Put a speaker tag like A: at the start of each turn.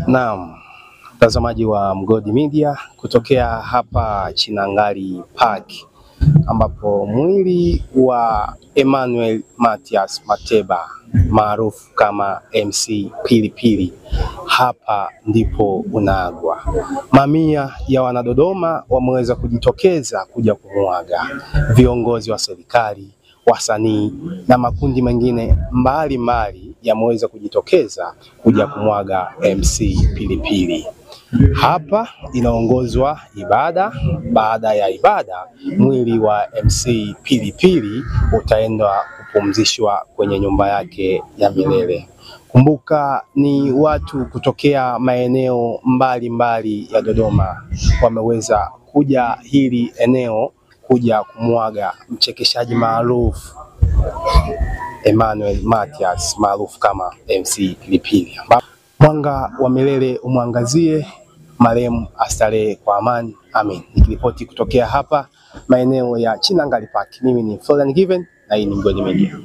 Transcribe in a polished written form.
A: Naam, mtazamaji wa Mgodi Media kutokea hapa Chinangali Park ambapo mwili wa Emmanuel Mathias Mateba maarufu kama MC Pilipili hapa ndipo unaagwa. Mamia ya wanadodoma wameweza kujitokeza kuja kumuaga. Viongozi wa serikali, wasanii na makundi mengine mbalimbali yameweza kujitokeza kuja kumuaga MC Pilipili. Hapa inaongozwa ibada. Baada ya ibada, mwili wa MC Pilipili utaenda kupumzishwa kwenye nyumba yake ya milele. Kumbuka ni watu kutokea maeneo mbalimbali ya Dodoma wameweza kuja hili eneo kuja kumuaga mchekeshaji maarufu Emmanuel Mathias maarufu kama MC Pilipili. Mwanga wa milele umwangazie, marehemu astarehe kwa amani. Amen. Nikiripoti kutokea hapa maeneo ya Chinangali Park, mimi ni Florian Given na hii ni Mgodi Media.